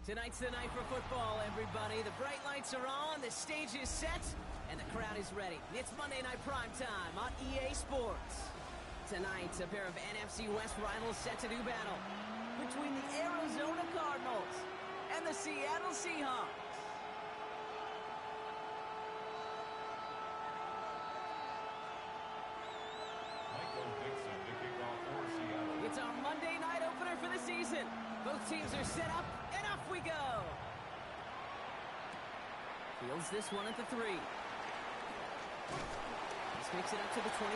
Tonight's the night for football, everybody. The bright lights are on, the stage is set, and the crowd is ready. It's Monday Night Primetime on EA Sports. Tonight, a pair of NFC West rivals set to do battle between the Arizona Cardinals and the Seattle Seahawks. It's our Monday night opener for the season. Both teams are set up, and off we go. Fields this one at the 3. This makes it up to the 25.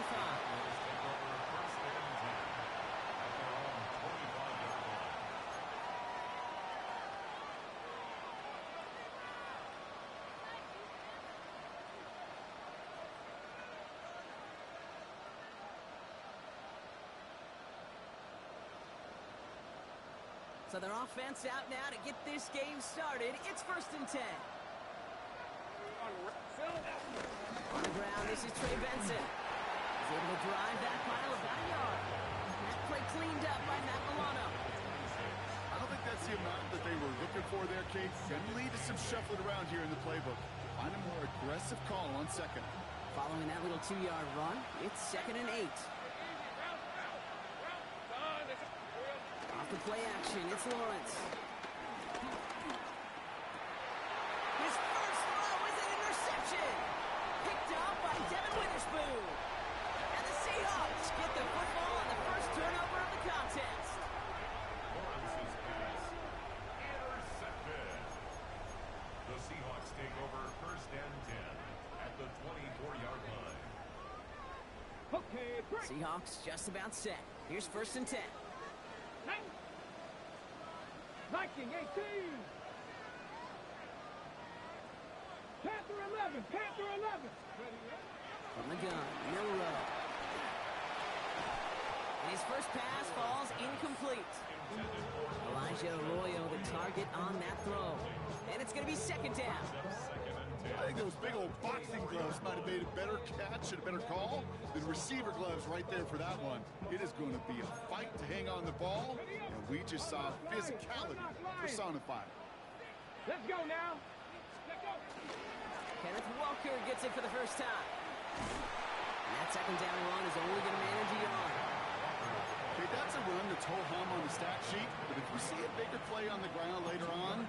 So their offense out now to get this game started. It's 1st and 10. On the ground, this is Trey Benson. He's able to drive that pile about a yard. That play cleaned up by Matt Milano. I don't think that's the amount that they were looking for there, Kate. Gonna lead to some shuffling around here in the playbook. Find a more aggressive call on second. Following that little 2-yard run, it's 2nd and 8. Off the play action, it's Lawrence. His first throw is an interception. Picked up by Devin Witherspoon. And the Seahawks get the football on the first turnover of the contest. Lawrence's pass intercepted. The Seahawks take over 1st and 10 at the 24-yard line. Okay, break. Seahawks just about set. Here's 1st and 10. 19-18. Panther 11. Panther 11. From the gun, Milrow. And his first pass falls incomplete. Elijah Arroyo, the target on that throw. And it's going to be 2nd down. I think those big old boxing gloves might have made a better catch and a better call than receiver gloves right there for that one. It is going to be a fight to hang on the ball, and we just saw physicality personified. Let's go now. Kenneth Walker gets it for the first time. And that 2nd down run is only going to manage a yard. Okay, that's a run that's ho-hum on the stat sheet, but if we see a bigger play on the ground later on,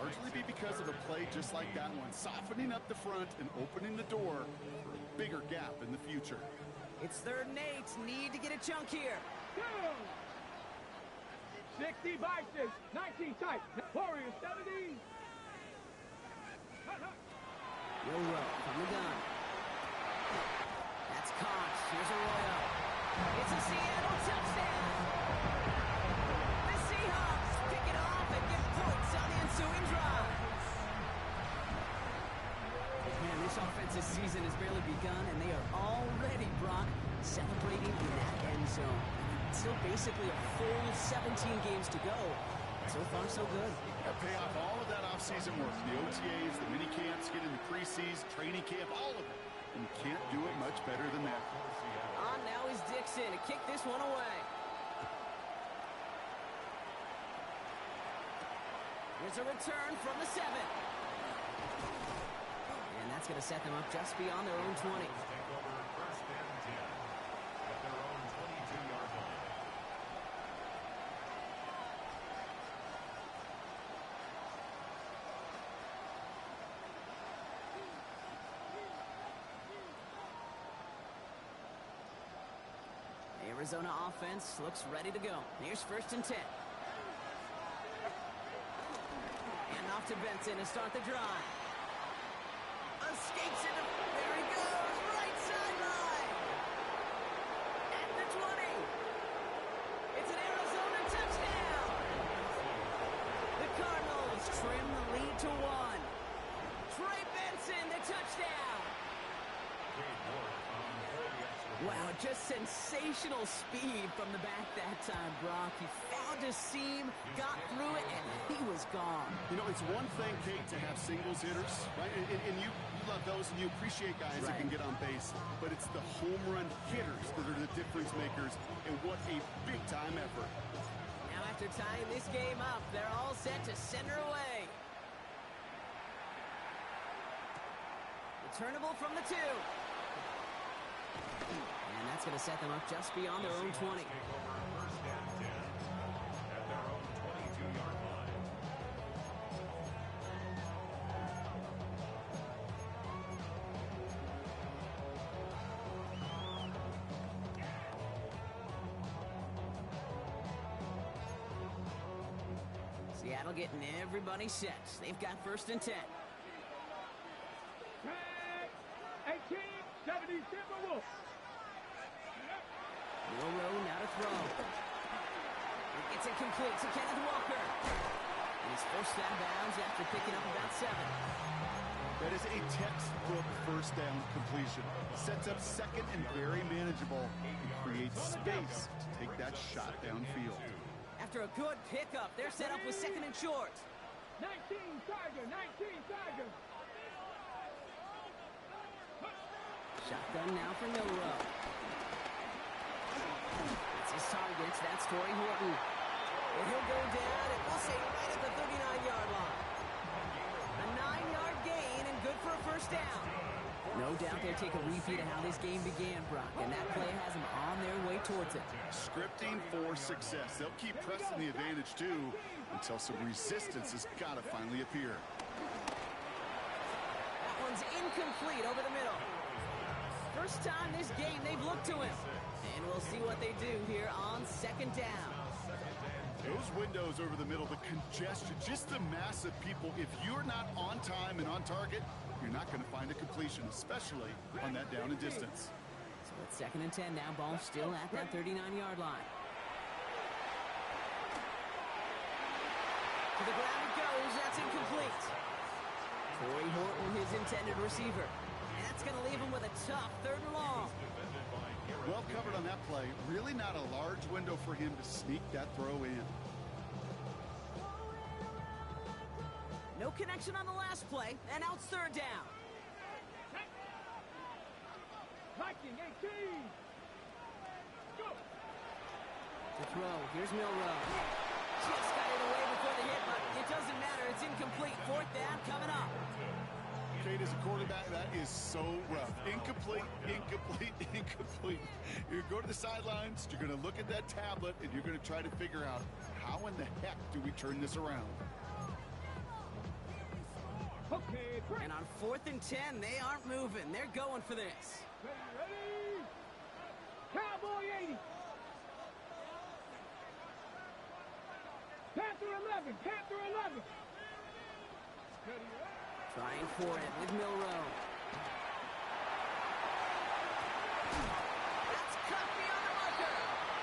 largely be because of a play just like that one, softening up the front and opening the door for a bigger gap in the future. It's 3rd and 8. Need to get a chunk here. Go! 60 by 6. 19 tight. Warriors, 70. Milrow from the gun. That's caught. Here's Arroyo. It's a Seattle touchdown. The Seahawks pick it off and get points on the ensuing drive. Man, this offensive season has barely begun, and they are already, Brock, celebrating in that end zone. Still basically a full 17 games to go. So far, so good. Pay off all of that offseason work. The OTAs, the mini camps, get into preseason, training camp, all of it. And you can't do it much better than that. On now is Dixon to kick this one away. Here's a return from the 7. And that's going to set them up just beyond their own 20. Take over 1st and 10 at their own 22-yard line. Arizona offense looks ready to go. Here's 1st and 10. And off to Benson to start the drive. Escapes it. There he goes. Right sideline. At the 20. It's an Arizona touchdown. The Cardinals trim the lead to 1. Trey Benson, the touchdown. Wow, just sensational speed from the back that time, Brock. He found a seam, got through it, and he was gone. You know, it's one thing, Kate, to have singles hitters, right? And you love those, and you appreciate guys that can get on base. But it's the home run hitters that are the difference makers, and what a big-time effort. Now after After tying this game up, they're all set to send her away. Returnable from the 2. And that's going to set them up just beyond their own 20. Seattle getting everybody set. They've got 1st and 10. 18, 70, Timberwolves. Milroe now to throw. It's incomplete to Kenneth Walker. And he's forced out of bounds after picking up about 7. That is a textbook first down completion. Sets up second and very manageable and creates space to take that shot downfield. After a good pickup, they're set up with 2nd and short. 19, Tiger, 19, Tiger. Shotgun now for Milroe. It's his targets. That's Torrey Horton. And he'll go down, and we'll say right at the 39-yard line. A 9-yard gain and good for a 1st down. No doubt they'll take a repeat of how this game began, Brock, and that play has them on their way towards it. Scripting for success. They'll keep pressing the advantage, too, until some resistance has got to finally appear. That one's incomplete over the middle. First time this game they've looked to him. And we'll see what they do here on 2nd down. Those windows over the middle, the congestion, just the mass of people. If you're not on time and on target, you're not going to find a completion, especially on that down and distance. So it's 2nd and 10 now. Ball still at that 39-yard line. To the ground it goes. That's incomplete. Torrey Horton, his intended receiver. And that's going to leave him with a tough 3rd and long. Well covered on that play. Really not a large window for him to sneak that throw in. No connection on the last play, and now it's 3rd down. Viking 18. Go. To throw, here's Milroe. Just got it away before the hit, but it doesn't matter. It's incomplete. 4th down coming up. Kate, as a quarterback, that is so rough. Incomplete, incomplete, incomplete. You're going to the sidelines, you're going to look at that tablet, and you're going to try to figure out how in the heck do we turn this around. Okay, And on 4th and 10, they aren't moving. They're going for this. ready. Cowboy 80. Panther 11, Panther 11. Ready, Trying for it with Milroe. That's cut beyond the marker.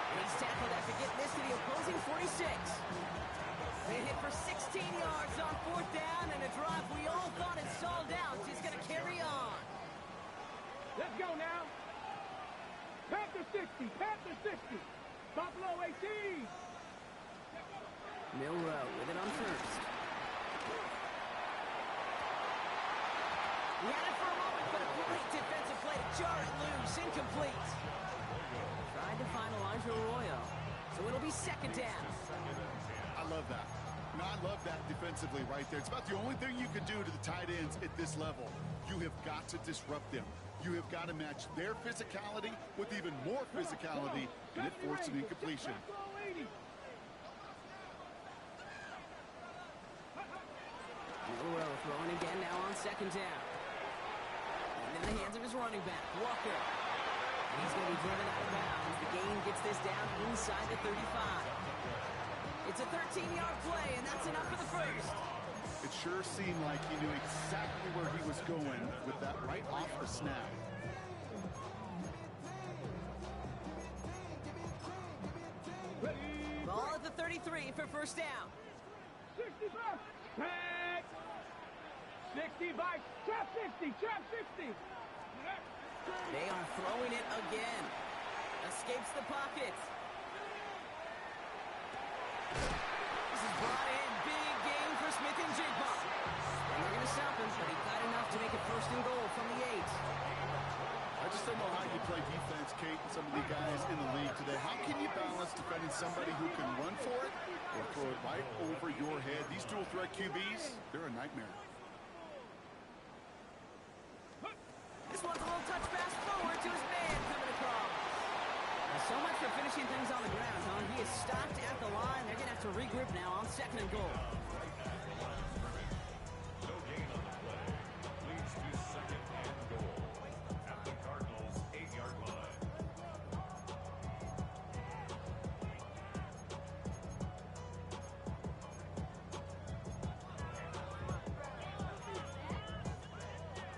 And he's tackled after getting this to the opposing 46. They hit for 16 yards on 4th down, and a drive we all thought had stalled out is going to carry on. Let's go now. Panther 60, Panther 60. Buffalo 18. Milroe with it on 1st. He had it for a moment, but a great defensive play to jar it loose. Incomplete. Tried to find Elijah Arroyo. So it'll be 2nd down. I love that. No, I love that defensively right there. It's about the only thing you can do to the tight ends at this level. You have got to disrupt them. You have got to match their physicality with even more physicality, and it forced an incompletion. Milroe throwing again now on 2nd down. And in the hands of his running back, Walker. And he's going to be driven out of bounds. The gain gets this down inside the 35. It's a 13-yard play, and that's enough for the 1st. It sure seemed like he knew exactly where he was going with that right off the snap. Ball at the 33 for 1st down. 65. Back. 60 by trap 60, trap 60. They are throwing it again. Escapes the pocket. This is brought in. Big game for Smith and Jigba. And they're going to stop him, but he got enough to make it 1st and goal from the 8. I just don't know how you play defense, Kate, and some of the guys in the league today. How can you balance defending somebody who can run for it or throw it right over your head. These dual threat QBs, they're a nightmare. This one's a little touch pass forward to his man coming across. Well, so much for finishing things on the ground, huh? He is stopped at the line. They're going to have to regroup now on 2nd and goal. No gain on the play. Leads to 2nd and goal at the Cardinals' 8-yard line.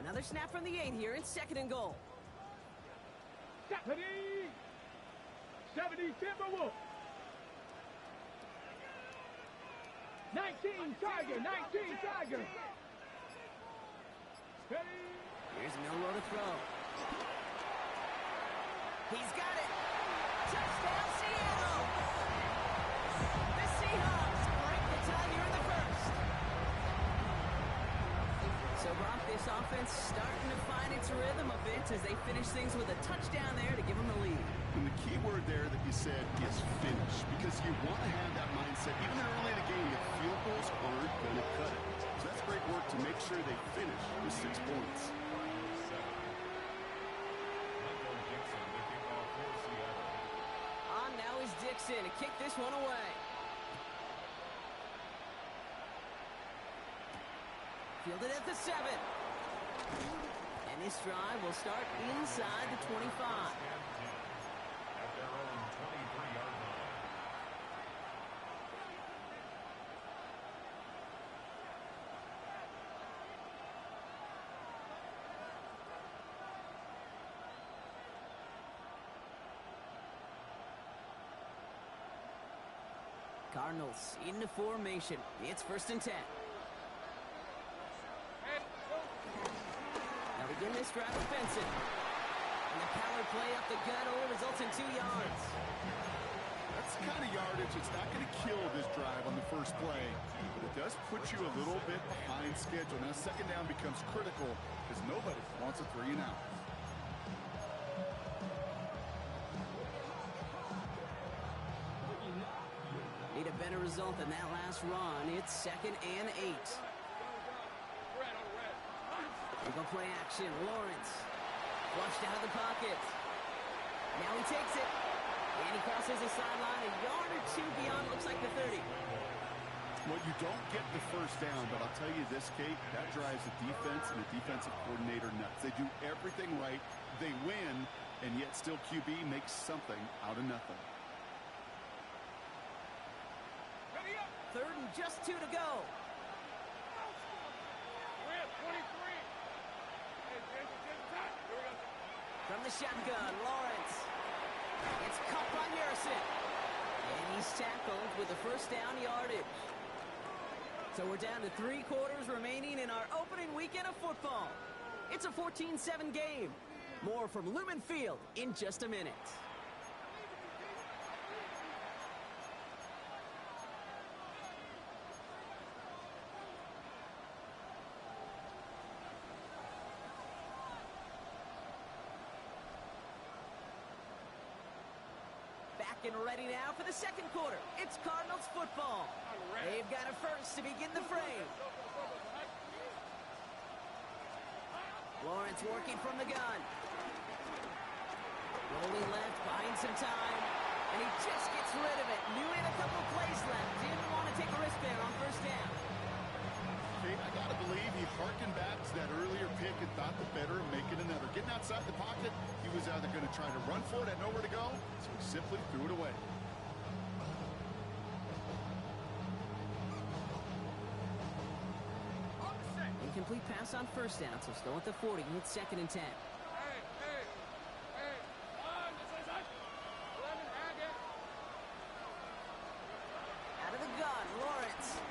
Another snap from the 8 here. It's 2nd and goal. 70 Timberwolves. 19 Tiger, 19 Tiger. Steady. Here's Milroe to throw. He's got it. Touchdown, Seattle. The Seahawks break the tie here in the first. So, Brock, this offense starting to find its rhythm a bit as they finish things with a touchdown there to give them the lead. And the key word there that you said is finish, because you want to have that mindset. Even early in the game, if field goals aren't going to cut it. So that's great work to make sure they finish with 6 points. On now is Dixon to kick this one away. Fielded at the 7. And this drive will start inside the 25. At their own 23-yard line. Cardinals into formation. It's 1st and 10. Now begin this drive offensive. And the power play up the gut only results in 2 yards. That's the kind of yardage it's not going to kill this drive on the first play. But it does put you a little bit behind schedule. Now 2nd down becomes critical because nobody wants a 3 and out. Need a better result than that last run. It's 2nd and 8. Eagle play action. Lawrence. Flushed out of the pocket. Now he takes it. And he crosses the sideline a yard or 2 beyond, looks like the 30. Well, you don't get the first down, but I'll tell you this, Kate, that drives the defense and the defensive coordinator nuts. They do everything right. They win, and yet still QB makes something out of nothing. 3rd and just 2 to go. From the shotgun, Lawrence. It's caught by Harrison. And he's tackled with the 1st down yardage. So we're down to 3 quarters remaining in our opening weekend of football. It's a 14-7 game. More from Lumen Field in just a minute. And ready now for the 2nd quarter. It's Cardinals football. They've got it first to begin the frame. Lawrence working from the gun. Rolling left, buying some time. And he just gets rid of it. Knew he had a couple plays left. Didn't want to take a risk there on 1st down. Kate, I got to believe he harkened back to that earlier pick and thought the better of making another. Getting outside the pocket, he was either going to try to run for it, had nowhere to go, so he simply threw it away. Incomplete pass on 1st down, so still at the 40. It's 2nd and 10. Out of the gun, Lawrence.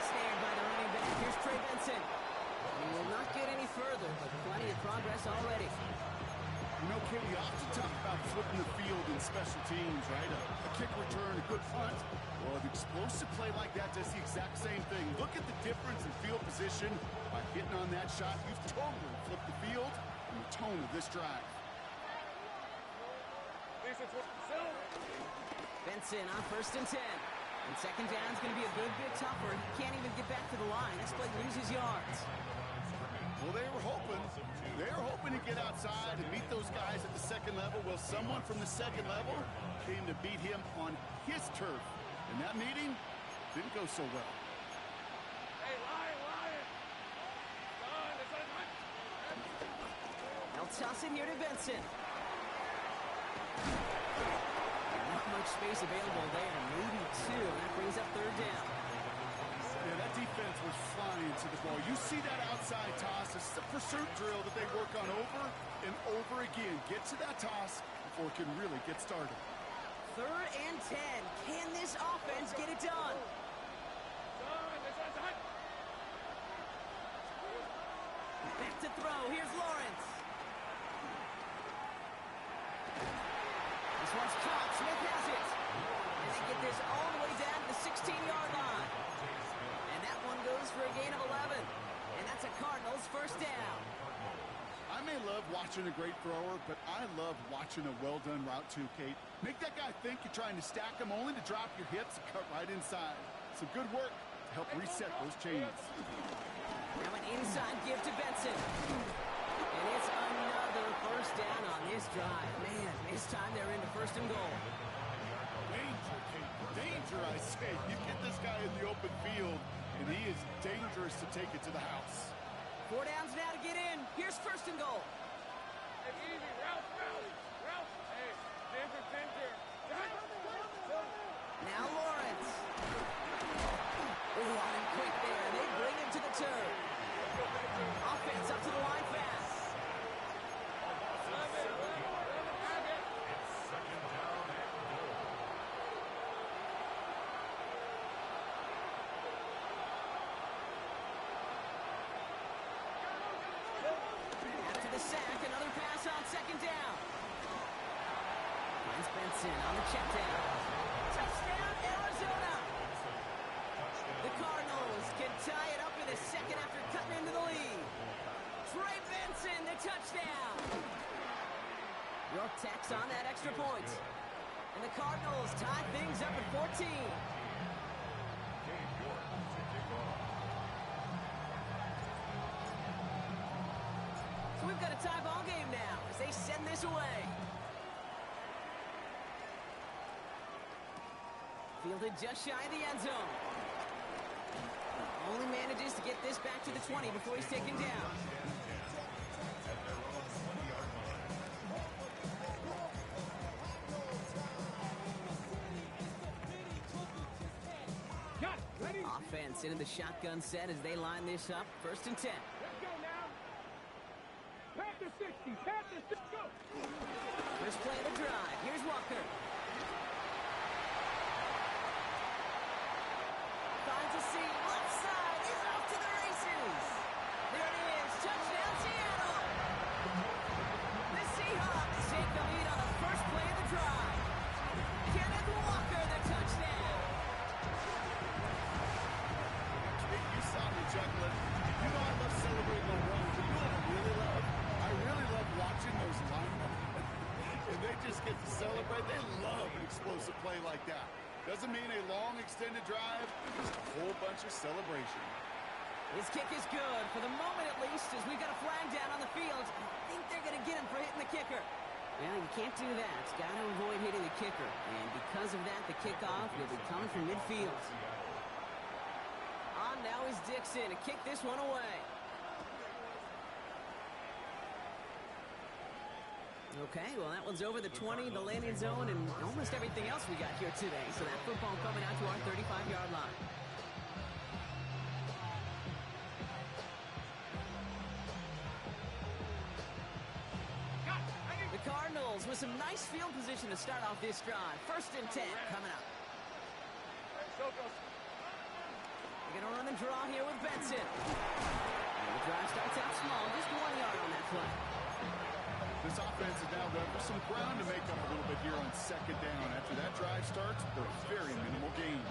Snared by the running back. Here's Trey Benson. He will not get any further, but plenty of progress already. You know, Kate, we often talk about flipping the field in special teams, right? A kick return, a good punt. Well, an explosive play like that does the exact same thing. Look at the difference in field position. By hitting on that shot, you've totally flipped the field and the tone of this drive. Benson on 1st and 10. And second down is going to be a good bit tougher. He can't even get back to the line. This play loses yards. Well, they were hoping to get outside and meet those guys at the second level. Well, someone from the second level came to beat him on his turf. And that meeting didn't go so well. Hey, Lion! Son, it's on hot. They'll toss it here to Benson. Not much space available there. Maybe two. That brings up 3rd down. Yeah, that defense was flying to the ball. You see that outside toss. It's a pursuit drill that they work on over and over again. Get to that toss before it can really get started. 3rd and 10. Can this offense get it done? Son, it's on hot. Back to throw. Here's Lawrence. This one's caught. Smith has it. And they get this all the way down to the 16-yard line. And that one goes for a gain of 11. And that's a Cardinals 1st down. I may love watching a great thrower, but I love watching a well-done route too, Kate. Make that guy think you're trying to stack him only to drop your hips and cut right inside. Some good work to help reset those chains. Now an inside give to Benson. And it's another 1st down on this drive. Man, this time they're into 1st and goal. Danger, Kate. Danger, I say. You get this guy in the open field, and he is dangerous to take it to the house. 4 downs now to get in. Here's 1st and goal. Hey, easy. Route. Hey, Ginger. Now Lawrence. Oh, quick there. They bring him to the turf. Offense up to the line fast. After the sack, another pass on 2nd down. Finds Benson on the check down. Touchdown, Arizona. The Cardinals can tie it up in a second after cutting into the lead. Trey Benson, the touchdown. York tacks on that extra point. And the Cardinals tie things up at 14. So we've got a tie ball game now as they send this away. Fielded just shy of the end zone. Only manages to get this back to the 20 before he's taken down. Got it. Ready? Offense into the shotgun set as they line this up. 1st and 10. Let's go now. Pass the 60. Pass the 60. Go. First play of the drive. Here's Walker. Finds a seam. Left side. He's off to the races. There it is. Touchdown, Seattle. The Seahawks take the lead on the first play of the drive. Kenneth Walker, the touchdown. Kate, you saw me chuckling. You know I love celebrating the run. But you know what I really love? I really love watching those linemen. And they just get to celebrate. They love an explosive play like that. Doesn't mean a long extended drive, just a whole bunch of celebration. His kick is good, for the moment at least, as we've got a flag down on the field. I think they're going to get him for hitting the kicker. Well, you can't do that. Got to avoid hitting the kicker. And because of that, the kickoff will be coming from midfield. On now is Dixon to kick this one away. Okay, well, that one's over the 20, the landing zone, and almost everything else we got here today. So that football coming out to our 35-yard line. The Cardinals with some nice field position to start off this drive. 1st and 10 coming up. Go. They're going to run and draw here with Benson. And the drive starts out small, just 1 yard on that play. This offense is now left with some ground to make up a little bit here on 2nd down. After that drive starts, they're very minimal gain.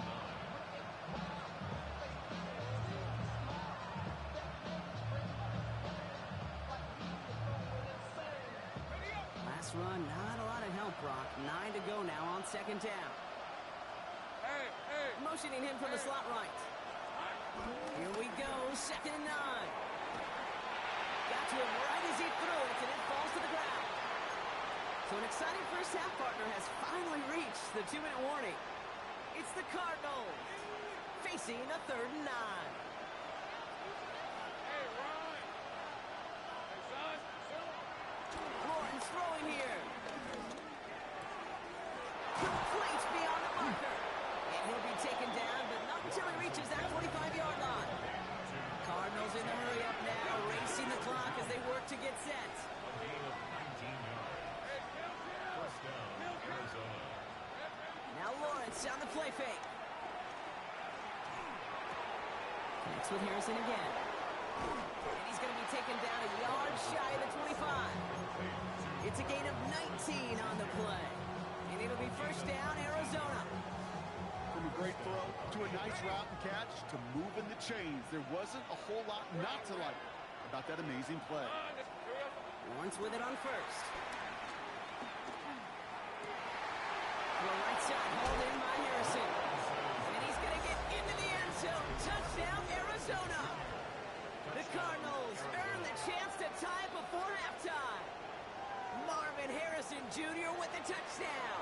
Last run, not a lot of help Brock. 9 to go now on second down. Motioning him from the slot right. Here we go, second and 9. Got to him right as he threw it, and it falls to the ground. So an exciting first half partner has finally reached the 2-minute warning. It's the Cardinals facing a 3rd and 9. Lawrence throwing here. Complete beyond the marker. And he'll be taken down, but not until he reaches that 45-yard line. Cardinals in the hurry up now, racing the clock as they work to get set. Now Lawrence on the play fake. Connects with Harrison again. And he's going to be taken down a yard shy of the 25. It's a gain of 19 on the play. And it'll be first down, Arizona. From a great throw to a nice route and catch to moving the chains. There wasn't a whole lot not to like about that amazing play. Lawrence with it on first. To the right side, hauled in by Harrison. And he's going to get into the end zone. Touchdown, Arizona. The Cardinals earn the chance to tie before halftime. Marvin Harrison Jr. with the touchdown.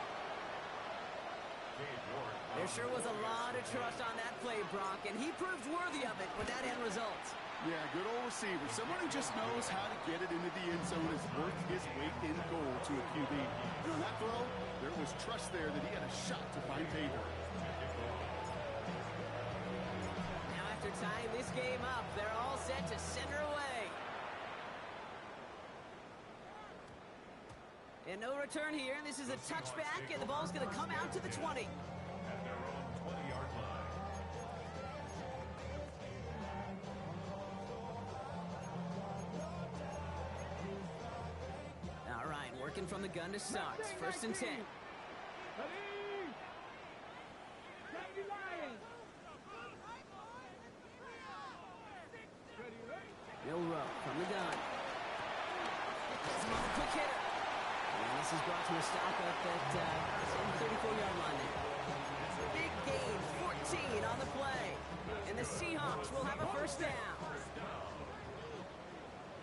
There sure was a lot of trust on that play, Brock, and he proved worthy of it with that end result. Yeah, good old receiver. Someone who just knows how to get it into the end zone is worth his weight in gold to a QB. And on that throw, there was trust there that he had a shot to find pay dirt. Now after tying this game up, they're all set to send her away. And no return here. This is a touchback, and the ball's going to come out to the 20. At their own 20-yard line. All right, working from the gun to start. First and 10. Milrow from the gun. That's another quick hitter. And this is brought to a stop up at the 34-yard line there. Big gain, 14 on the play. And the Seahawks will have a first down.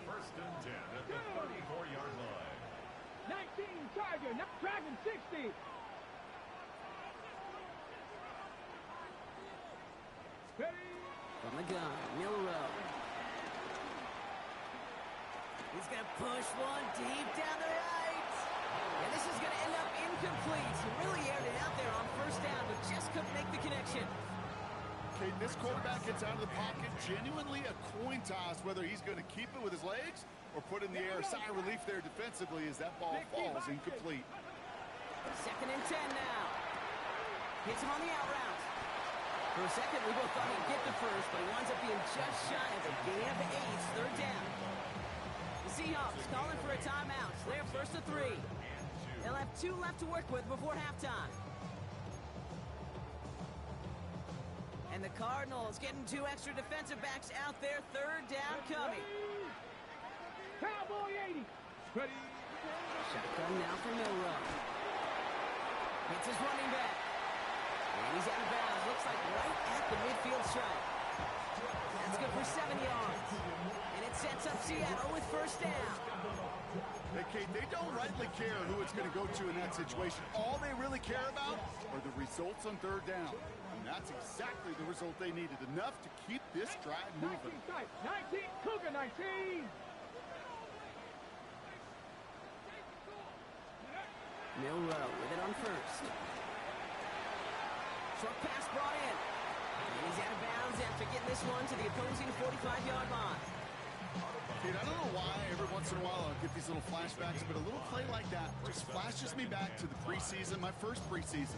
First and 10 at the 34-yard line. 19 Tiger, not Dragon 60. From the gun, Milrow. He's going to push one deep down the right. And this is going to end up incomplete. He really aired it out there on first down, but just couldn't make the connection. Okay, this quarterback gets out of the pocket. Genuinely a coin toss whether he's going to keep it with his legs or put in the air. Sigh of relief there defensively as that ball falls incomplete. Second and 10 now. Hits him on the out route. For a second, we both thought he'd get the first, but he winds up being just shy of a gain of 8, third down. The Seahawks calling for a timeout. They're first to 3. They'll have 2 left to work with before halftime. And the Cardinals getting 2 extra defensive backs out there. Third down coming. Cowboy 80. Ready. Shotgun now for Milrow. Hits his running back. And he's out of bounds. Looks like right at the midfield stripe. That's good for 7 yards. And it sets up Seattle with first down. Hey, Kate, they don't rightly care who it's going to go to in that situation. All they really care about are the results on third down. And that's exactly the result they needed. Enough to keep this drive moving. 19, Cougar 19. Milrow with it on first. Short pass brought in. And he's out of bounds after getting this one to the opposing 45-yard line. Kate, I don't know why every once in a while I'll get these little flashbacks, but a little play like that just flashes me back to the preseason, my first preseason,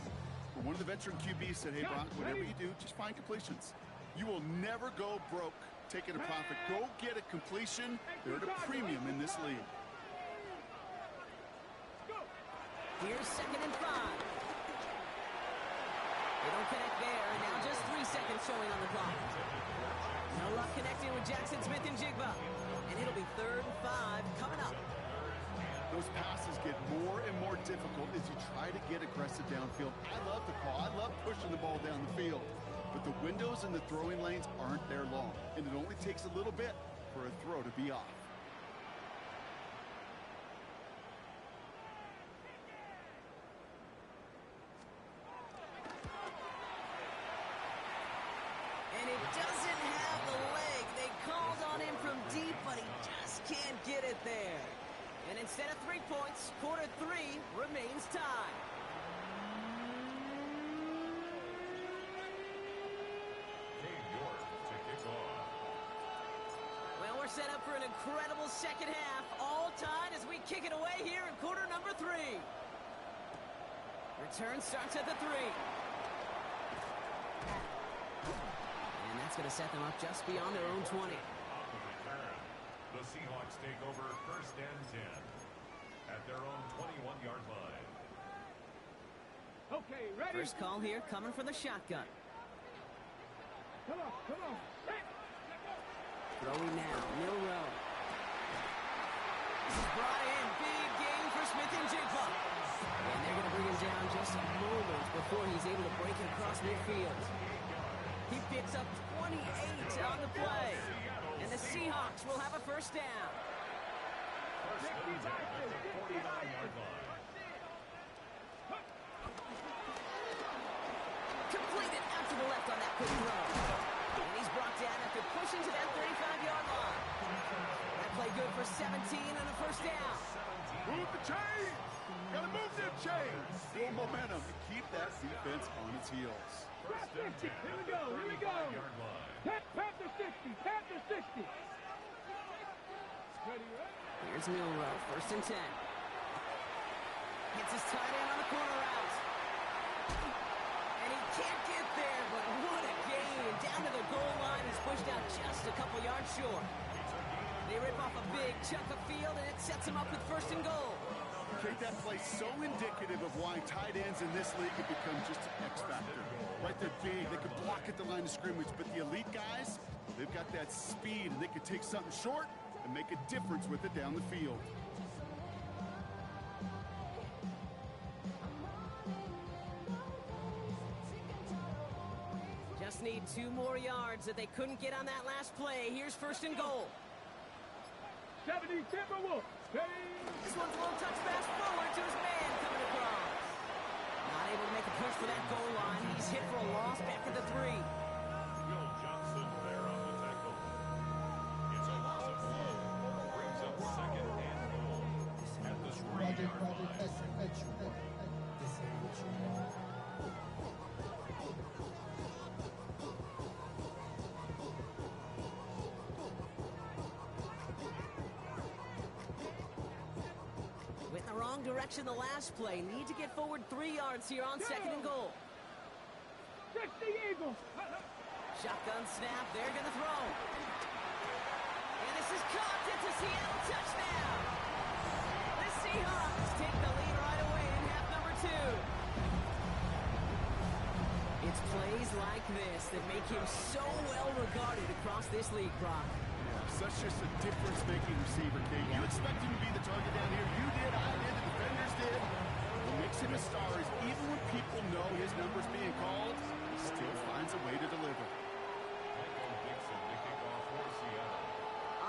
where one of the veteran QBs said, hey, Brock, whatever you do, just find completions. You will never go broke taking a profit. Go get a completion. They're at a premium in this league. Here's second and 5. They don't connect there. Now just 3 seconds showing on the clock. No luck connecting with Jackson Smith and Jigba. And it'll be third and 5 coming up. Those passes get more and more difficult as you try to get aggressive downfield. I love the call. I love pushing the ball down the field. But the windows in the throwing lanes aren't there long, and it only takes a little bit for a throw to be off. And it doesn't have the leg. They called on him from deep, but he just can't get it there. And instead of 3 points, quarter 3 remains tied. Well, we're set up for an incredible second half. All tied as we kick it away here in quarter number 3. Return starts at the 3. And that's going to set them up just beyond their own 20. The Seahawks take over first and 10 at their own 21-yard line. Okay, ready? First call here coming from the shotgun. Come on, come on. Hey. Throwing now, Milrow. This is brought in. Big game for Smith and Jigba. And they're going to bring him down just moments before he's able to break it across midfield. He picks up 28 on the play. And the Seahawks will have a first down. First and 10 at the 49-yard line. Completed out to the left on that quick throw. And he's brought down after pushing to that 35-yard line. That play good for 17 and a first down. Move the chains! Gotta move them chains! Build momentum to keep that defense on its heels. First and 10 Here we go, here we go. 35-yard line. Panther 60, Panther 60. Ready, ready? Here's Milrow, first and 10. Hits his tight end on the corner route. And he can't get there, but what a gain. Down to the goal line, he's pushed out just a couple yards short. They rip off a big chunk of field, and it sets him up with first and goal. Okay, that play so indicative of why tight ends in this league have become just an X factor. Right, they're big, they can block at the line of scrimmage, but the elite guys, they've got that speed, and they can take something short and make a difference with it down the field. Just need 2 more yards that they couldn't get on that last play. Here's first and goal. 70 Timberwolves. Hey. This one's a little touch pass forward to his man coming across. Not able to make a push for that goal line. He's hit for a loss back at the 3. Will Johnson there on the tackle. It's a loss of 1. Brings up second and goal at the 3-yard line. Went in the wrong direction the last play. Need to get forward 3 yards here on second and goal. 60 Eagles. Shotgun snap. They're going to throw. And this is caught. It's a Seattle touchdown. The Seahawks take the lead right away in half number 2. It's plays like this that make him so well regarded across this league, Brock. Such just a difference-making receiver, Kate. You expect him to be the target down here. You did, I did, the defenders did. What makes him a star is even when people know his number's being called, he still finds a way to deliver. Michael Dixon to kick off for Seattle.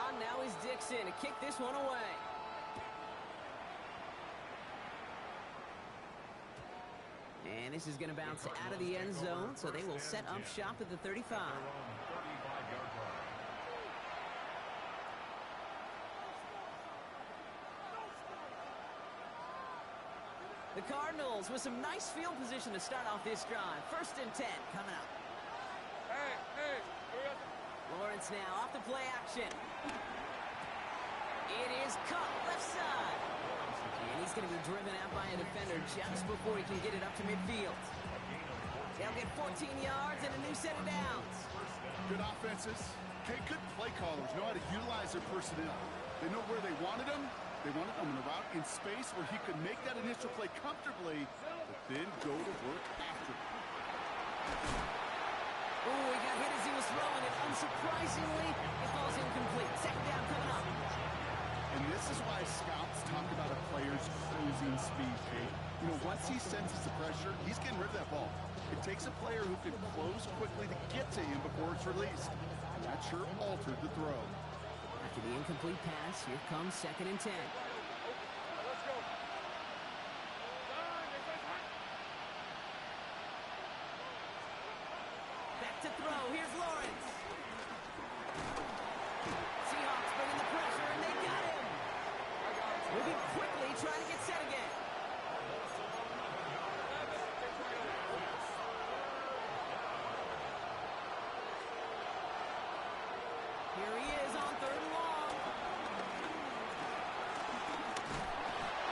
On now is Dixon to kick this one away. And this is going to bounce out of the end zone, so they will set up shop at the 35. Their own 35-yard line. The Cardinals with some nice field position to start off this drive. First and 10 coming up. Hey. Lawrence now off the play action. It is caught left side. And he's going to be driven out by a defender just before he can get it up to midfield. They'll get 14 yards and a new set of downs. Good offenses. Okay, good play callers know how to utilize their personnel. They know where they wanted them. They wanted him in a route in space where he could make that initial play comfortably, but then go to work after. Oh, he got hit as he was throwing it. Unsurprisingly, it falls incomplete. Second down coming up. And this is why scouts talk about a play blazing speed, Kate. You know, once he senses the pressure, he's getting rid of that ball. It takes a player who can close quickly to get to him before it's released. And that sure altered the throw. After the incomplete pass, here comes 2nd and 10. Back to throw. Here's Lawrence. Seahawks bringing the pressure, and they got him. Moving quickly, trying to get set again. Here he is on 3rd and long.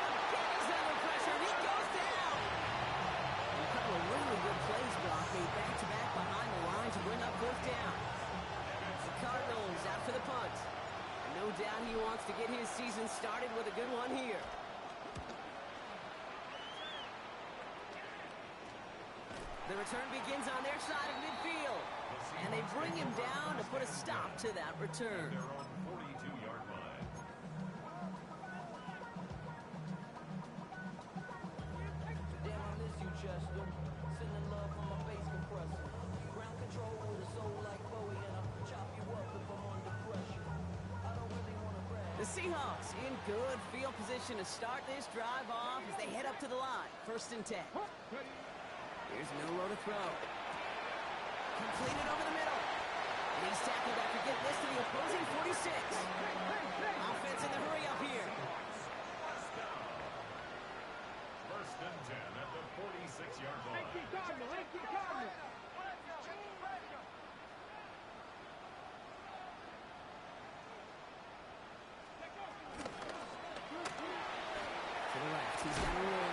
Again, he's under pressure, and he goes down. A couple of really good plays, Brock, made back-to-back behind the line to bring up 4th down. The Cardinals out for the punt. No doubt he wants to get his season started with a good one here. The return begins on their side of midfield. And they bring him down to put a stop to that return. They're on 42-yard line. Damn, I miss you, Chester. Sending love from my bass compressor. Ground control with a soul like Bowie, and I'll chop you up if I'm under pressure. I don't really want to brag. The Seahawks in good field position to start this drive off as they head up to the line. 1st and 10. Here's Milroe to throw. Completed over the middle. And he's tackled after getting this to the opposing 46. Offense in the hurry up here. 1st and 10 at the 46-yard line. To the left, he's got a roll.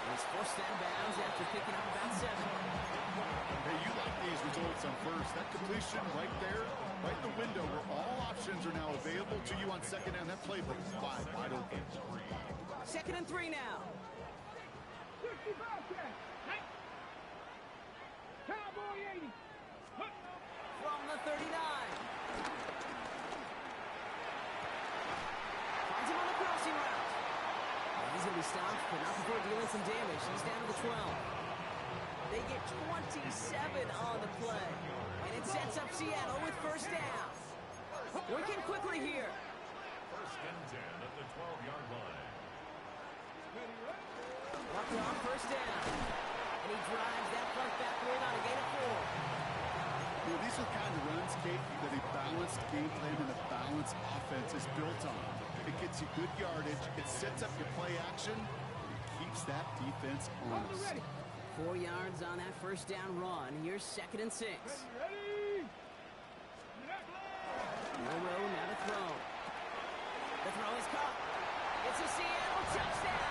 And he's forced out of bounds after picking up about 7. Hey, you like these results on 1st. That completion right there, right in the window where all options are now available to you on 2nd down. That playbook is wide open. 2nd and 3 now. Cowboy 80. From the 39. Finds him on the crossing route. And he's going to be stopped, but not before dealing some damage. He's down to the 12. They get 27 on the play. And it sets up Seattle with 1st down. Working quickly here. 1st and 10 at the 12-yard line. Walker on 1st down. And he drives that front backward on a gain of 4. You know, these are the kind of runs, Kate, that a balanced game plan and a balanced offense is built on. It gets you good yardage, it sets up your play action, and it keeps that defense honest. 4 yards on that 1st down run. Here's 2nd and 6. Milroe now to throw. The throw is caught. It's a Seattle touchdown.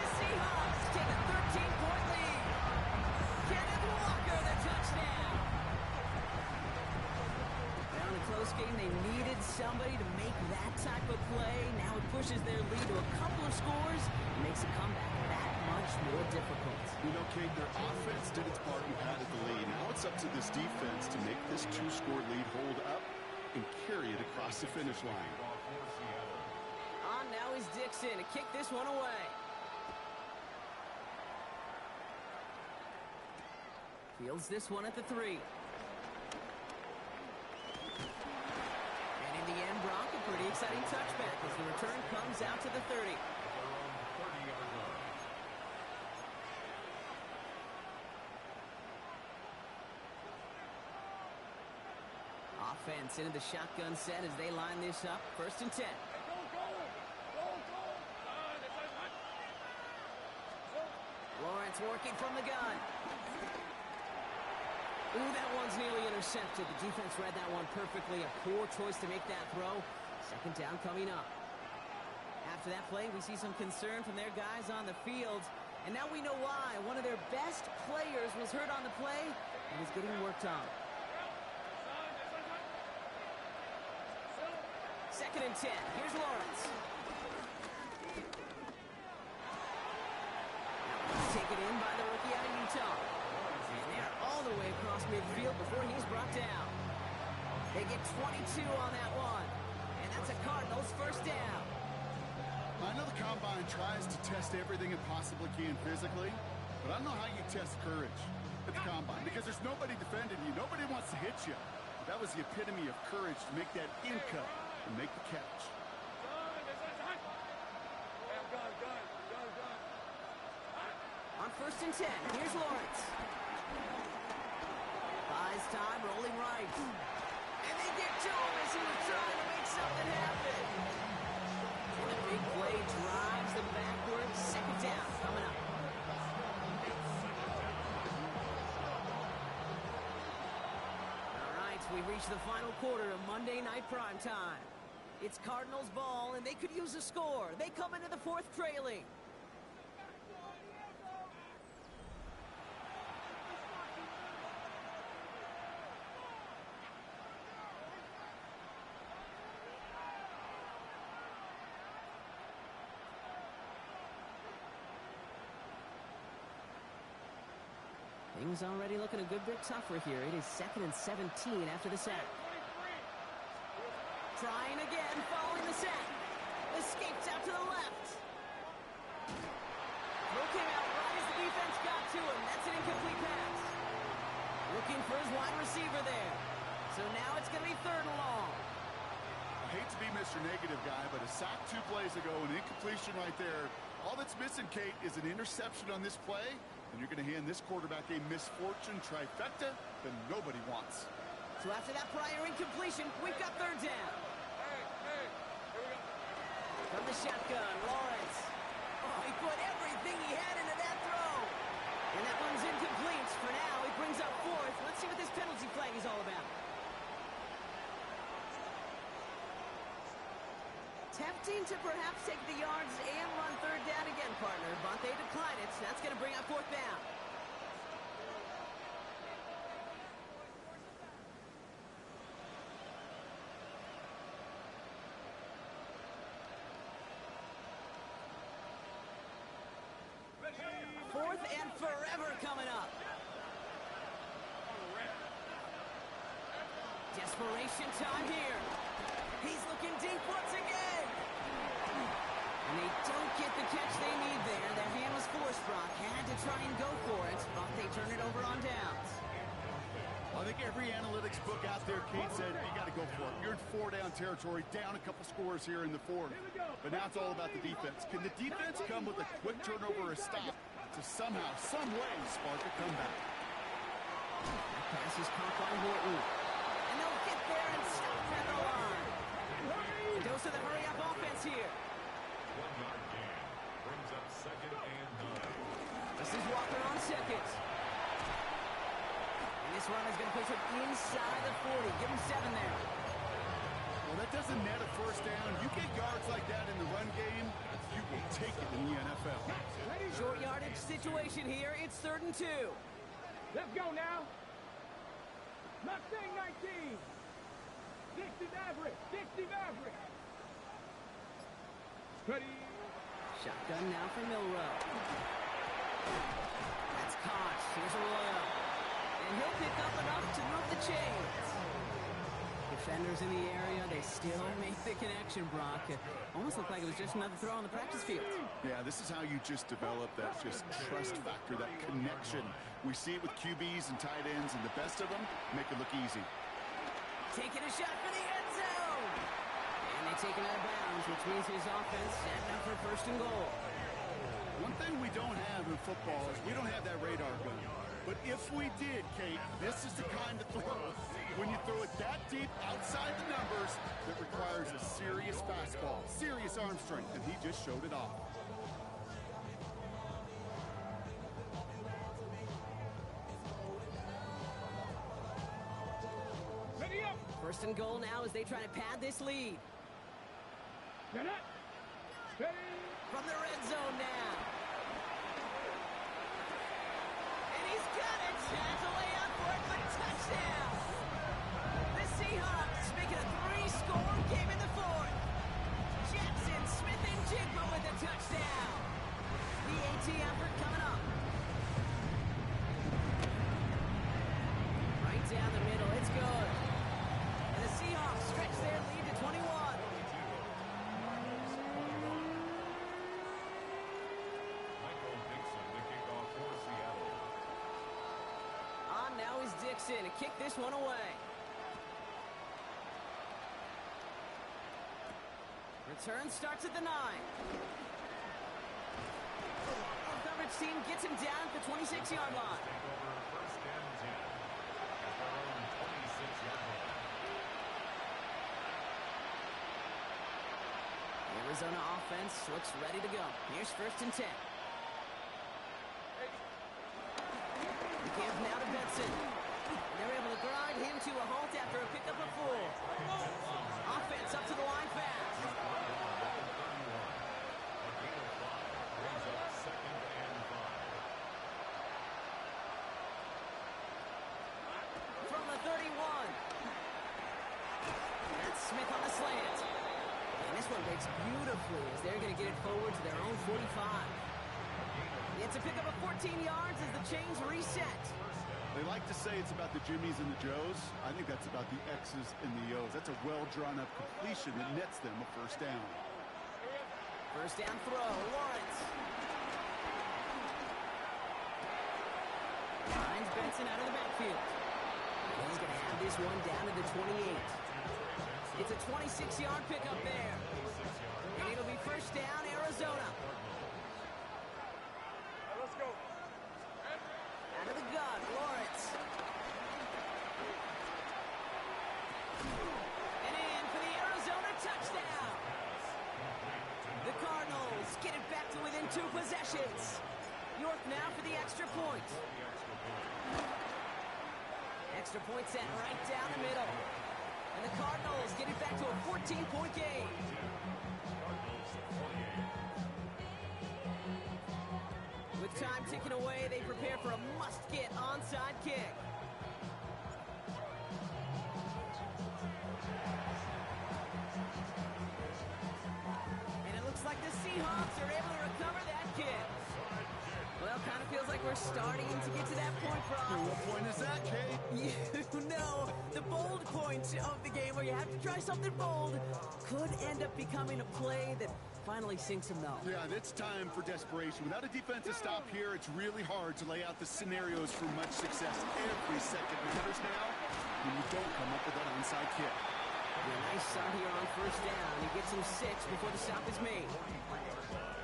The Seahawks take a 13-point lead. Kenneth Walker, the touchdown. Down a close game, they needed somebody to make that type of play. Now it pushes their lead to a couple of scores and makes a comeback that much more difficult. You know, Kate, their offense did its part and padded the lead. Now it's up to this defense to make this 2-score lead hold up and carry it across the finish line. On now is Dixon to kick this one away. Fields this one at the 3. And in the end, Brock, a pretty exciting touchback as the return comes out to the 30. Offense into the shotgun set as they line this up. 1st and 10. Lawrence working from the gun. Ooh, that one's nearly intercepted. The defense read that one perfectly. A poor choice to make that throw. 2nd down coming up. After that play, we see some concern from their guys on the field. And now we know why. One of their best players was hurt on the play and is getting worked on. 2nd and 10. Here's Lawrence. Taken in by the rookie out of Utah. And they're all the way across midfield before he's brought down. They get 22 on that one. And that's a Cardinals 1st down. I know the Combine tries to test everything it possibly can physically, but I don't know how you test courage at the Combine because there's nobody defending you. Nobody wants to hit you. That was the epitome of courage to make that in cut and make the catch. On 1st and 10, here's Lawrence. Buys time, rolling right. And they get to him as he was trying to make something happen. And a big play drives them backwards. 2nd down coming up. All right, we reach the final quarter of Monday Night Primetime. It's Cardinals ball, and they could use a score. They come into the 4th trailing. Things already looking a good bit tougher here. It is 2nd and 17 after the sack. Trying again, following the sack. Escapes out to the left. Throw came out right as the defense got to him. That's an incomplete pass. Looking for his wide receiver there. So now it's going to be 3rd and long. I hate to be Mr. Negative guy, but a sack 2 plays ago, an incompletion right there. All that's missing, Kate, is an interception on this play, and you're going to hand this quarterback a misfortune trifecta that nobody wants. So after that prior incompletion, we've got 3rd down. From the shotgun, Lawrence. Oh, he put everything he had into that throw. And that one's incomplete. For now, he brings up 4th. Let's see what this penalty flag is all about. Tempting to perhaps take the yards and run 3rd down again, partner. But they decline it, so that's going to bring up 4th down. Fourth and forever coming up. Desperation time here. He's looking deep once again. And they don't get the catch they need there. Their hand was forced, Brock. Had to try and go for it, but they turn it over on downs. I think every analytics book out there, Kate, said you got to go for it. You're in 4-down territory, down a couple scores here in the 4th. But now it's all about the defense. Can the defense come with a quick turnover or a stop to somehow, some way, spark a comeback? That pass is caught by Horton. And they'll get there and stop at the line. A dose of the hurry-up offense here. 1-yard gain brings up 2nd and 9. This is Walker on 2nd. And this run is going to push it inside the 40. Give him 7 there. Well, that doesn't net a 1st down. You get yards like that in the run game, you will take it in the NFL. Short yardage situation here. It's 3rd and 2. Let's go now. Mustang 19. Dixie Maverick. Dixie Maverick. Ready. Shotgun now for Milrow. That's caught. Here's Arroyo. And he'll pick up enough to move the chains. Defenders in the area, they still make the connection, Brock. It almost looked like it was just another throw on the practice field. Yeah, this is how you just develop that just trust factor, that connection. We see it with QBs and tight ends, and the best of them make it look easy. Taking a shot for the end zone. And they take him out of bounds, which means his offense set up for 1st and goal. One thing we don't have in football is we don't have that radar gun. But if we did, Kate, this is the kind of throw, when you throw it that deep outside the numbers, that requires a serious fastball, serious arm strength, and he just showed it off. Ready up. 1st and goal now as they try to pad this lead. Get up. Ready. From the red zone now. And he's got it. Has a way out for it, but touchdown. The Seahawks make it a 3-score game in the 4th. Jackson, Smith, and Jigba with the touchdown. The AT effort coming up. Right down the middle. It's good. And the Seahawks stretch their lead to 21. Dixon to kick this one away. Return starts at the 9. Coverage team gets him down at the 26-yard line. First and 10 at their own 26-yard line. Arizona offense looks ready to go. Here's first and 10. The give now to Benson. They're able to grind him to a halt after a pickup of 4. Offense up to the line fast. From the 31. That's Smith on the slant. And this one breaks beautifully as they're going to get it forward to their own 45. It's a pickup of 14 yards as the chains reset. They like to say it's about the Jimmies and the Joes. I think that's about the X's and the O's. That's a well-drawn-up completion that nets them a first down. First down throw, Lawrence. Finds Benson out of the backfield. And he's going to have this one down to the 28. It's a 26-yard pickup there. And it'll be first down, Arizona. Let's go. Out of the gun, Lawrence. And in for the Arizona touchdown. The Cardinals get it back to within 2 possessions. York now for the extra point. Extra point set right down the middle. And the Cardinals get it back to a 14-point game. With time ticking away, they prepare for a must-get onside kick. And it looks like the Seahawks are able to recover that kick. Well, kind of feels like we're starting to get to that point, Brock. What point is that, Kate? You know, the bold point of the game where you have to try something bold could end up becoming a play that finally sinks them though. Yeah, it's time for desperation. Without a defensive stop here, it's really hard to lay out the scenarios for much success. Every second matters now when you don't come up with that onside kick. Yeah, nice start here on first down. He gets him 6 before the stop is made.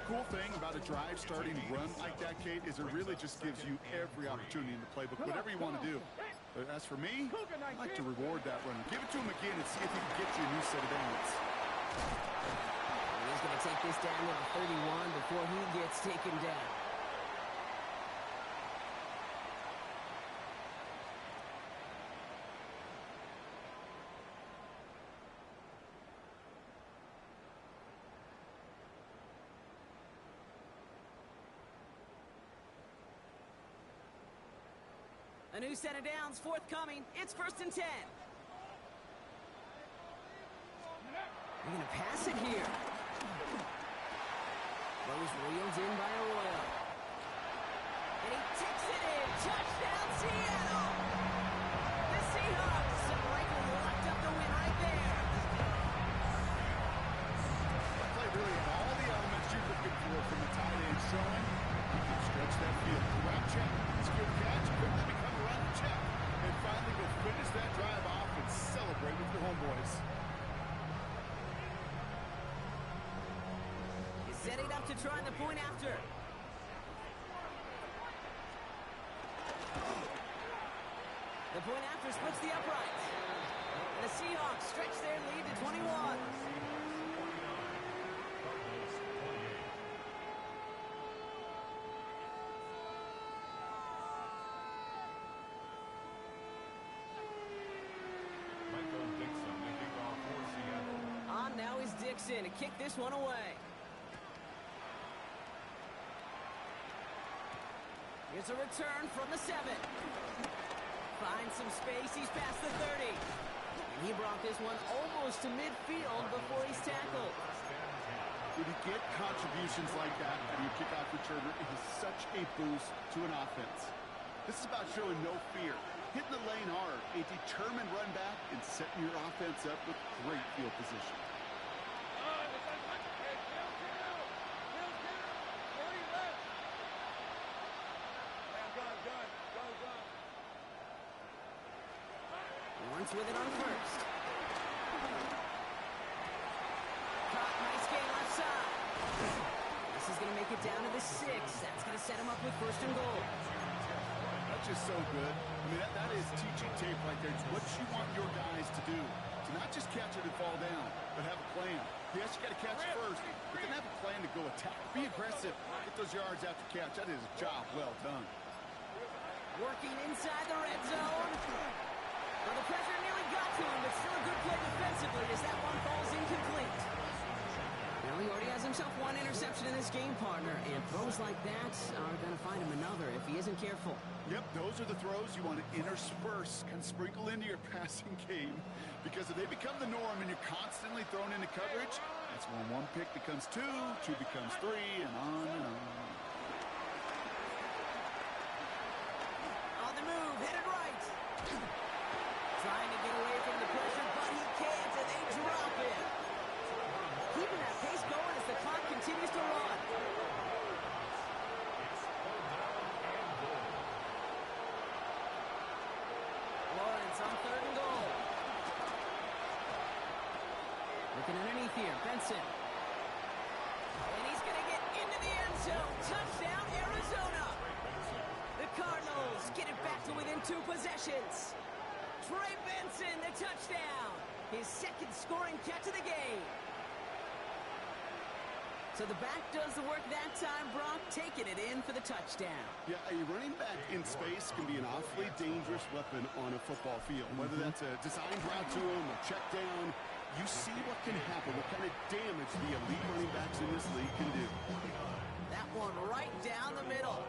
Cool thing about a drive starting run like that, Kate, is it really just gives you every opportunity in the playbook, whatever you want to do. But as for me, I like to reward that run. Give it to him again and see if he can get you a new set of downs. He's going to take this down to the 31 before he gets taken down. A new set of downs forthcoming. It's first and 10. They're going to pass it here. Goes reeled in by Arroyo. And he takes it in. Touchdown, Seattle! The Seahawks have rightly locked up the win right there. That play really had all the elements you're looking for from the tight end showing. You can stretch that field. Route check. Skill catch. Quickly become a run check. And finally go finish that drive off and celebrate with your homeboys. Setting up to try the point after. The point after splits the uprights. And the Seahawks stretch their lead to 21. On now is Dixon to kick this one away. Here's a return from the 7. Finds some space. He's past the 30. And he brought this one almost to midfield before he's tackled. When you get contributions like that from your kickoff returner, it is such a boost to an offense. This is about showing no fear, hitting the lane hard, a determined run back, and setting your offense up with great field position. Giants with it on first. Caught, nice game left side. This is going to make it down to the 6. That's going to set him up with first and goal. That's just so good. I mean, that is teaching tape right there. It's what you want your guys to do. To not just catch it and fall down, but have a plan. Yes, you got to catch it first, but then have a plan to go attack. Be aggressive. Get those yards after catch. That is a job well done. Working inside the red zone. Well, the pressure nearly got to him, but still a good play defensively as that one falls incomplete. Well, he already has himself one interception in this game, partner, and throws like that are going to find him another if he isn't careful. Yep, those are the throws you want to intersperse, kind of sprinkle into your passing game, because if they become the norm and you're constantly thrown into coverage, that's when one pick becomes two becomes three, and on and on. On the move, headed right. Trying to get away from the pressure, but he can't, and they drop it. Keeping that pace going as the clock continues to run. Lawrence on third and goal. Looking underneath here, Benson. And he's going to get into the end zone. Touchdown, Arizona. The Cardinals get it back to within 2 possessions. Trey Benson, the touchdown. His second scoring catch of the game. So the back does the work that time, Brock, taking it in for the touchdown. Yeah, a running back in space can be an awfully dangerous weapon on a football field. Whether that's a designed route to him, a check down, you see what can happen, what kind of damage the elite running backs in this league can do. That one right down the middle.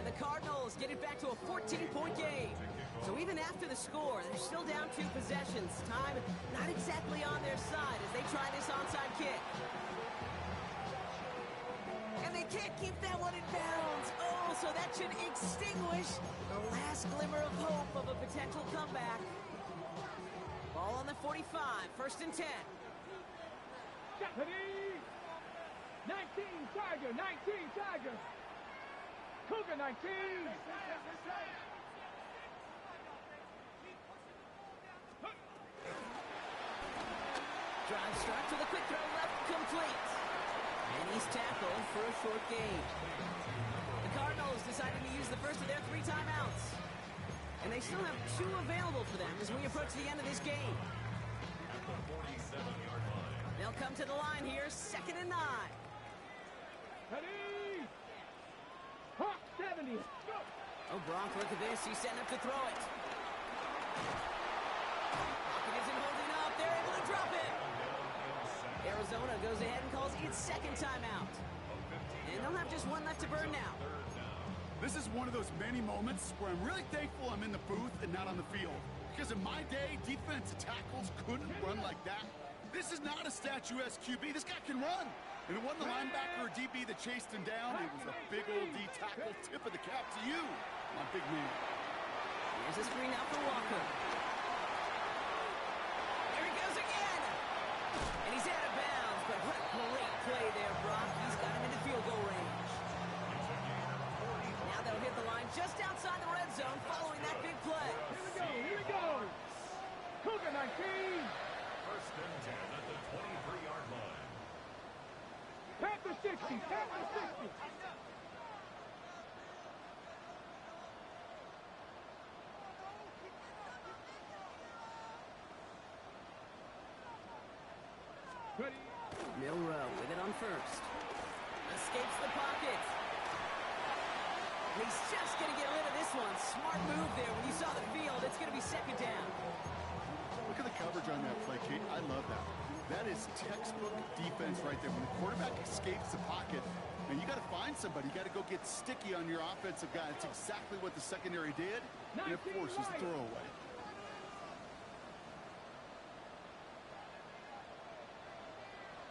And the Cardinals get it back to a 14-point game. So even after the score, they're still down 2 possessions. Time not exactly on their side as they try this onside kick. And they can't keep that one in bounds. Oh, so that should extinguish the last glimmer of hope of a potential comeback. Ball on the 45, first and 10. Deputy! 19 Tiger, 19 Tiger. Cougar 19. Drive start to the quick throw left, complete. And he's tackled for a short gain. The Cardinals decided to use the first of their 3 timeouts. And they still have 2 available for them as we approach the end of this game. They'll come to the line here, 2nd and 9. Ready? Hawk 70. Go. Oh, Bronk, look at this. He's setting up to throw it. Pocket isn't holding up. They're able to drop it. Arizona goes ahead and calls its 2nd timeout. And they'll have just 1 left to burn now. This is one of those many moments where I'm really thankful I'm in the booth and not on the field. Because in my day, defensive tackles couldn't run like that. This is not a statuesque QB. This guy can run. And it wasn't the linebacker or DB that chased him down. It was a big old D tackle. Tip of the cap to you, my big man. Here's a screen out for Walker. There he goes again. And he's out of bounds. But what a great play there, Brock. He's got him into field goal range. Now they'll hit the line just outside the red zone following that big play. Here we go. Cougar 19. First and 10 at the 23-yard line. Panther 60. Panther 60. Ready? Milrow with it on first. Escapes the pocket. He's just going to get rid of this one. Smart move there. When you saw the field, it's going to be 2nd down. Look at the coverage on that play, Kate. I love that. That is textbook defense right there. When the quarterback escapes the pocket, and you got to find somebody. You got to go get sticky on your offensive guy. It's exactly what the secondary did, and it forces the throwaway.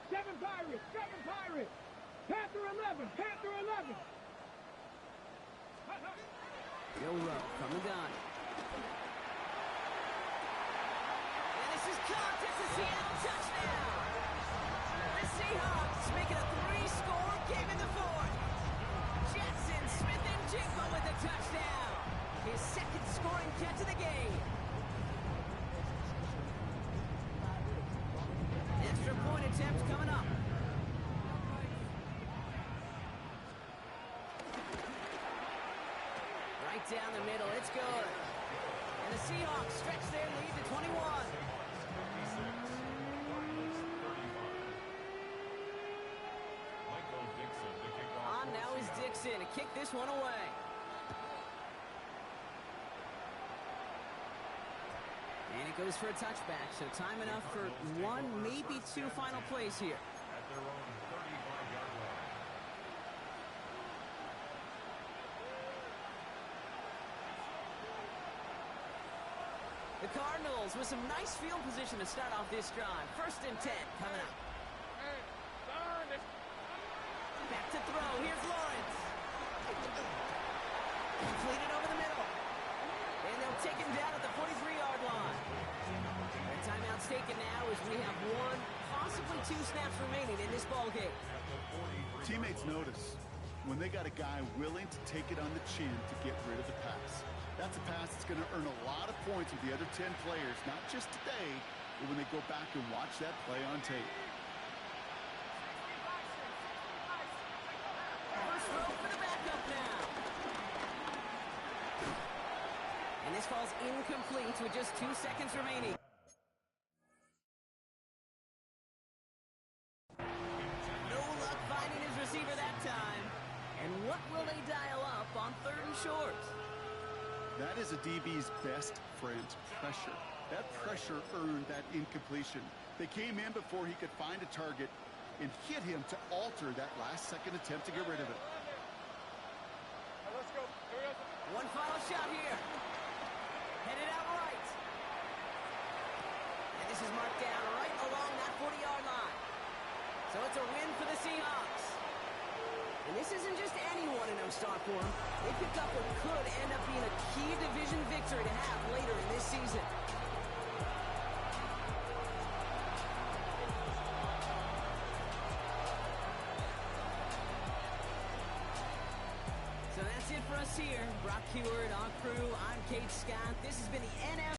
Seven Pirates. Panther 11. Panther 11. Milrow from the gun. And this is caught. It's a Seattle touchdown. The Seahawks make it a 3-score game in the 4th. Jackson Smith-Njigba with the touchdown. His 2nd scoring catch of the game. down the middle. It's good. And the Seahawks stretch their lead to 21. On now is Dixon to kick this one away. And it goes for a touchback, so time enough for one, maybe two final plays here. At their own 35-yard line. The Cardinals with some nice field position to start off this drive. 1st and 10 coming up. Back to throw. Here's Lawrence. Completed over the middle. And they'll take him down at the 43-yard line. The timeout's taken now as we have one, possibly two snaps remaining in this ballgame. Teammates notice when they got a guy willing to take it on the chin to get rid of the pass. That's a pass that's going to earn a lot of points with the other 10 players, not just today, but when they go back and watch that play on tape. First throw for the backup now. And this falls incomplete with just 2 seconds remaining. No luck finding his receiver that time. And what will they dial up on 3rd and short? That is a DB's best friend, pressure. That pressure earned that incompletion. They came in before he could find a target and hit him to alter that last-second attempt to get rid of it. Let's go. One final shot here. Headed out right. And this is marked down right along that 40-yard line. So it's a win for the Seahawks. And this isn't just anyone in no start for them. They pick up what could end up being a key division victory to have later in this season. So that's it for us here. Brock Heward, our crew, I'm Kate Scott. This has been the NFL.